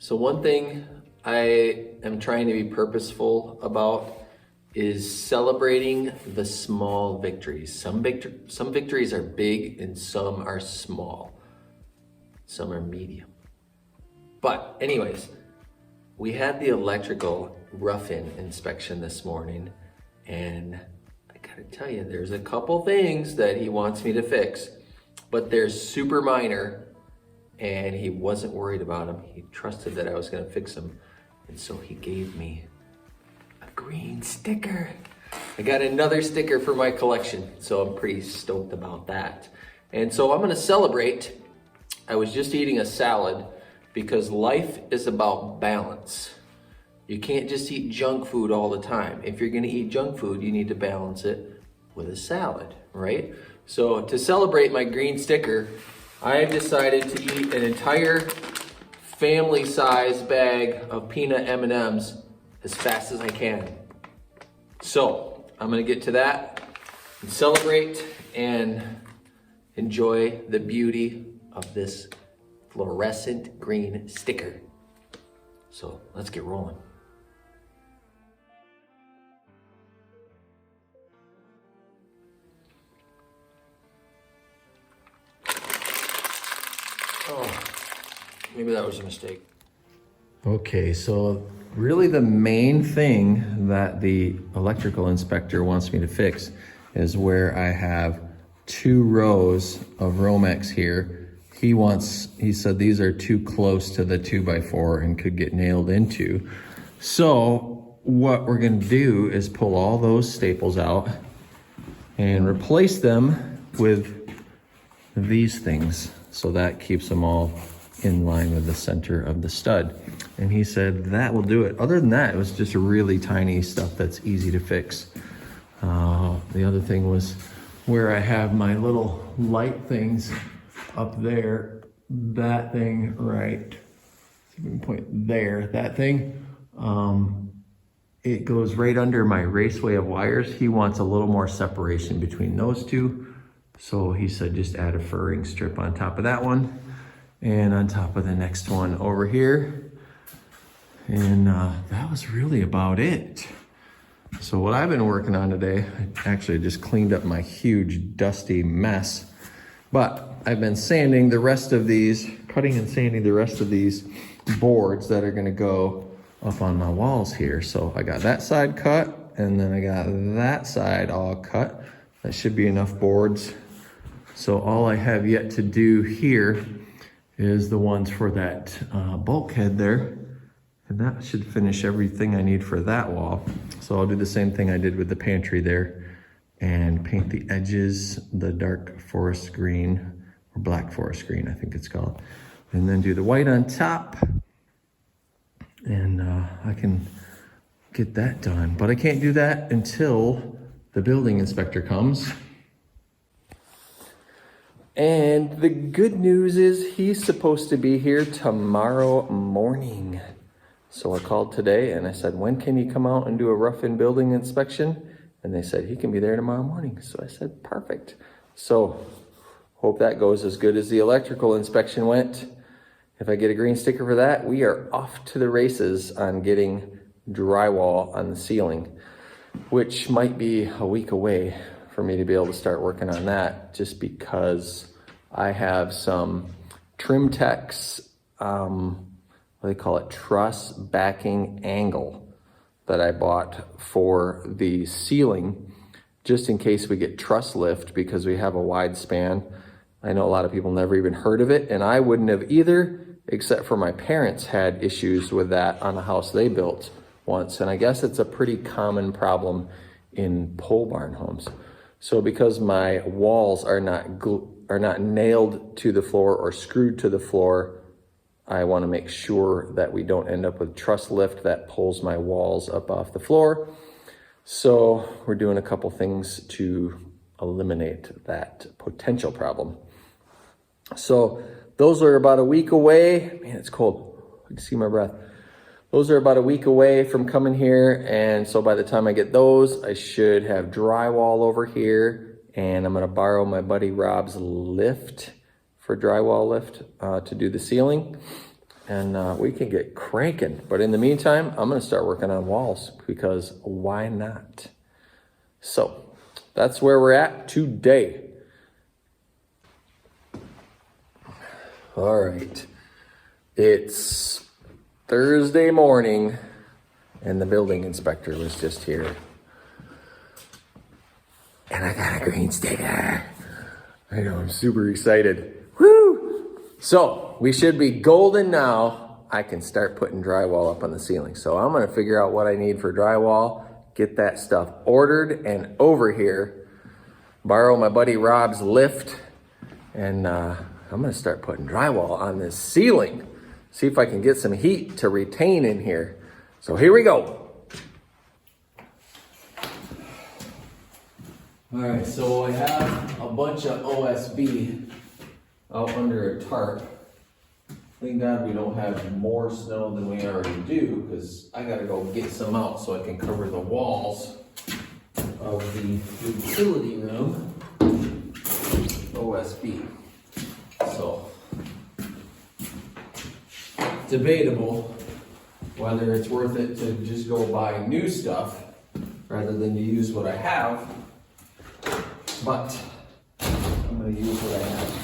So one thing I am trying to be purposeful about is celebrating the small victories. Some victories are big and some are small. Some are medium. But anyways, we had the electrical rough-in inspection this morning, and I gotta tell you, there's a couple things that he wants me to fix, but they're super minor, and he wasn't worried about them. He trusted that I was gonna fix them, and so he gave me a green sticker. I got another sticker for my collection, so I'm pretty stoked about that. And so I'm gonna celebrate. I was just eating a salad because life is about balance. You can't just eat junk food all the time. If you're gonna eat junk food, you need to balance it with a salad, right? So to celebrate my green sticker, I have decided to eat an entire family-size bag of peanut M&Ms as fast as I can. So I'm gonna get to that and celebrate and enjoy the beauty of this fluorescent green sticker. So let's get rolling. Oh, maybe that was a mistake. Okay, so really the main thing that the electrical inspector wants me to fix is where I have 2 rows of Romex here. He said these are too close to the 2x4 and could get nailed into. So what we're gonna do is pull all those staples out and replace them with these things. So that keeps them all in line with the center of the stud. And he said that will do it. Other than that, it was just really tiny stuff that's easy to fix. The other thing was where I have my little light things up there, that thing right, see if we can point there, that thing, it goes right under my raceway of wires. He wants a little more separation between those two. So he said just add a furring strip on top of that one and on top of the next one over here. And that was really about it. So what I've been working on today, I actually just cleaned up my huge dusty mess, but I've been sanding the rest of these, cutting and sanding the rest of these boards that are gonna go up on my walls here. So I got that side cut and then I got that side all cut. That should be enough boards. So all I have yet to do here is the ones for that bulkhead there. And that should finish everything I need for that wall. So I'll do the same thing I did with the pantry there and paint the edges, the dark forest green, or black forest green, I think it's called. And then do the white on top. And I can get that done. But I can't do that until the building inspector comes. And the good news is he's supposed to be here tomorrow morning. So I called today and I said, when can you come out and do a rough-in building inspection? And they said, he can be there tomorrow morning. So I said, perfect. So hope that goes as good as the electrical inspection went. If I get a green sticker for that, we are off to the races on getting drywall on the ceiling, which might be a week away for me to be able to start working on that, just because I have some Trimtex, what do they call it, truss backing angle that I bought for the ceiling, just in case we get truss lift, because we have a wide span. I know a lot of people never even heard of it, and I wouldn't have either, except for my parents had issues with that on a house they built once, and I guess it's a pretty common problem in pole barn homes. So because my walls are not nailed to the floor or screwed to the floor, I want to make sure that we don't end up with truss lift that pulls my walls up off the floor. So we're doing a couple things to eliminate that potential problem. So those are about a week away. Man, it's cold. I can see my breath. Those are about a week away from coming here. And so by the time I get those, I should have drywall over here. And I'm gonna borrow my buddy Rob's lift for drywall lift to do the ceiling. and we can get cranking. But in the meantime, I'm gonna start working on walls because why not? So that's where we're at today. All right, it's Thursday morning and the building inspector was just here. And I got a green sticker. I know, I'm super excited. Woo! So we should be golden now. I can start putting drywall up on the ceiling. So I'm gonna figure out what I need for drywall, get that stuff ordered and over here, borrow my buddy Rob's lift, and I'm gonna start putting drywall on this ceiling. See if I can get some heat to retain in here. So here we go. All right, so I have a bunch of OSB out under a tarp. Thank God we don't have more snow than we already do, because I gotta go get some out so I can cover the walls of the utility room. OSB. So, debatable whether it's worth it to just go buy new stuff rather than to use what I have. But I'm going to use what I have.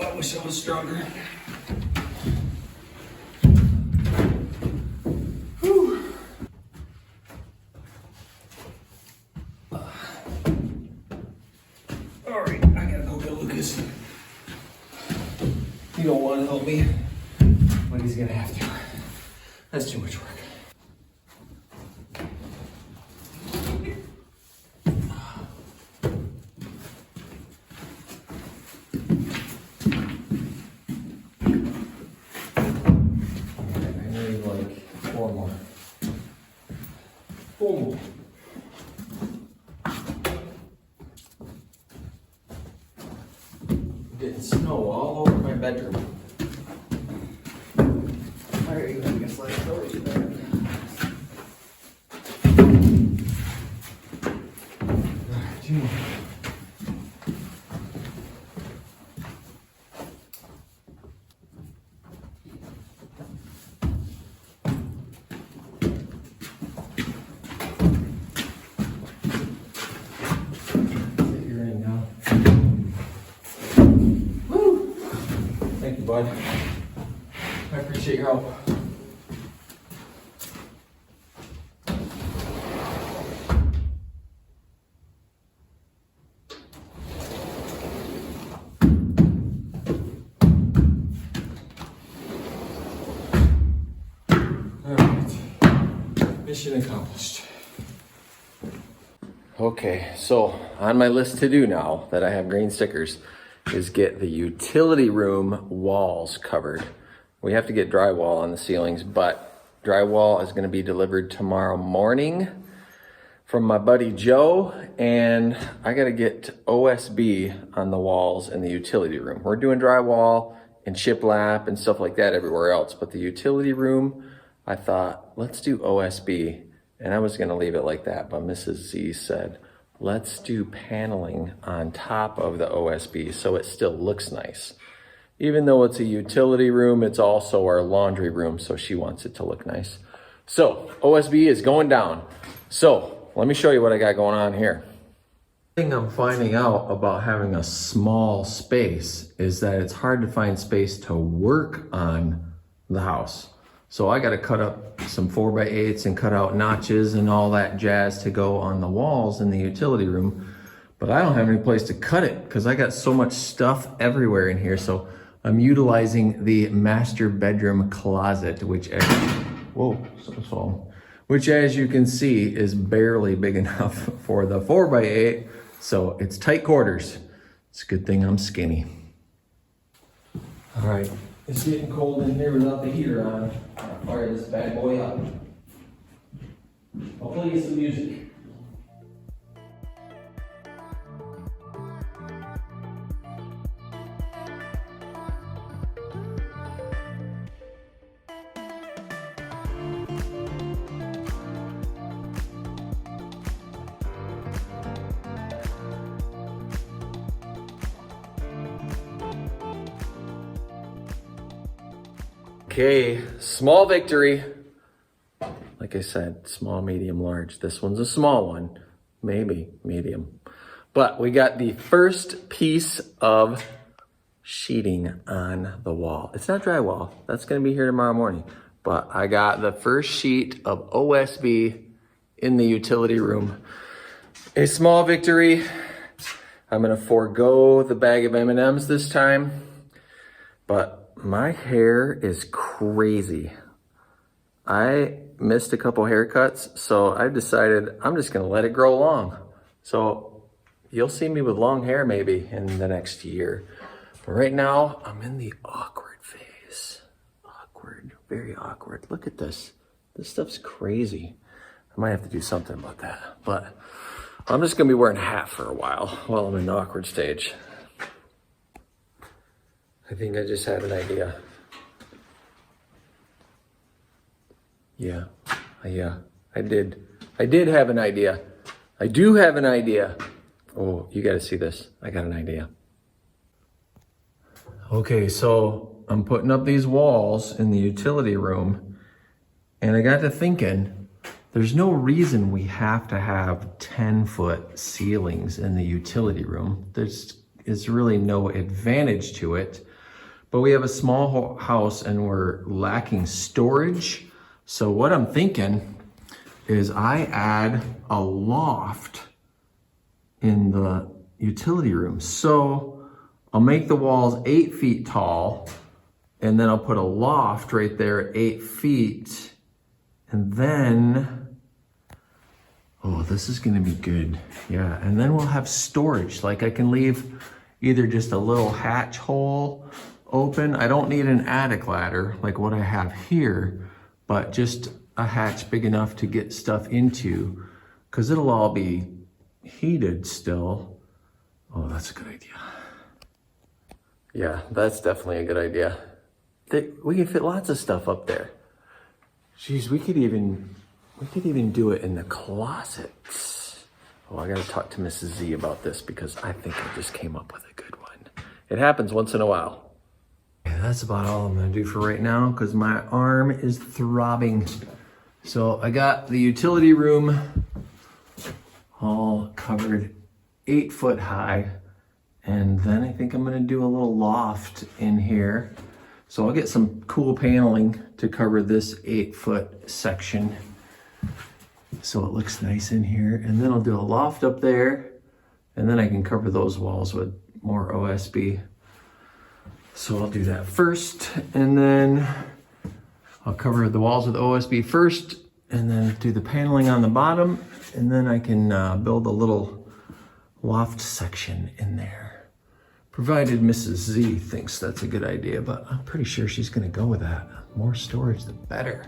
I wish I was stronger. Whew. All right, I gotta go get Lucas. He don't want to help me, but he's gonna have to. That's too much work. Four more. Getting snow all over my bedroom. There you go, I guess like storage in there. Alright, 2 more. Thank you, bud. I appreciate your help. All right, mission accomplished. Okay, so on my list to do now that I have green stickers is get the utility room walls covered. We have to get drywall on the ceilings, but drywall is going to be delivered tomorrow morning from my buddy Joe, and I got to get OSB on the walls in the utility room. We're doing drywall and shiplap and stuff like that everywhere else, but the utility room, I thought, let's do OSB, and I was going to leave it like that, but Mrs. Z said, let's do paneling on top of the OSB so it still looks nice. Even though it's a utility room, it's also our laundry room, so she wants it to look nice. So OSB is going down. So let me show you what I got going on here. The thing I'm finding out about having a small space is that it's hard to find space to work on the house. So I got to cut up some 4x8s and cut out notches and all that jazz to go on the walls in the utility room. But I don't have any place to cut it because I got so much stuff everywhere in here. So I'm utilizing the master bedroom closet, which, which as you can see is barely big enough for the 4x8. So it's tight quarters. It's a good thing I'm skinny. All right. It's getting cold in here without the heater on. I'll fire this bad boy up. I'll play you some music. Okay, small victory. Like I said, small, medium, large. This one's a small one, maybe medium. But we got the first piece of sheeting on the wall. It's not drywall, that's gonna be here tomorrow morning. But I got the first sheet of OSB in the utility room. A small victory. I'm gonna forego the bag of M&Ms this time, but my hair is crazy. I missed a couple haircuts, so I decided I'm just gonna let it grow long. So you'll see me with long hair maybe in the next year. But right now, I'm in the awkward phase. Awkward, very awkward. Look at this. This stuff's crazy. I might have to do something about that. But I'm just gonna be wearing a hat for a while I'm in the awkward stage. I think I just had an idea. Yeah, I did have an idea. I do have an idea. Oh, you gotta see this. I got an idea. Okay, so I'm putting up these walls in the utility room, and I got to thinking, there's no reason we have to have 10-foot ceilings in the utility room. There's really no advantage to it. But we have a small house and we're lacking storage. So what I'm thinking is I add a loft in the utility room. So I'll make the walls 8 feet tall, and then I'll put a loft right there at 8 feet. And then, oh, this is gonna be good. Yeah, and then we'll have storage. Like I can leave either just a little hatch hole open. I don't need an attic ladder like what I have here, but just a hatch big enough to get stuff into, because it'll all be heated still. Oh, that's a good idea. Yeah, that's definitely a good idea. We can fit lots of stuff up there. Jeez, we could even do it in the closets. Oh, I gotta talk to Mrs. Z about this because I think I just came up with a good one. It happens once in a while. Yeah, that's about all I'm gonna do for right now because my arm is throbbing. So I got the utility room all covered 8 foot high. And then I think I'm gonna do a little loft in here. So I'll get some cool paneling to cover this 8 foot section, so it looks nice in here. And then I'll do a loft up there, and then I can cover those walls with more OSB. So I'll do that first, and then I'll cover the walls with OSB first, and then do the paneling on the bottom, and then I can build a little loft section in there. Provided Mrs. Z thinks that's a good idea, but I'm pretty sure she's gonna go with that. More storage, the better.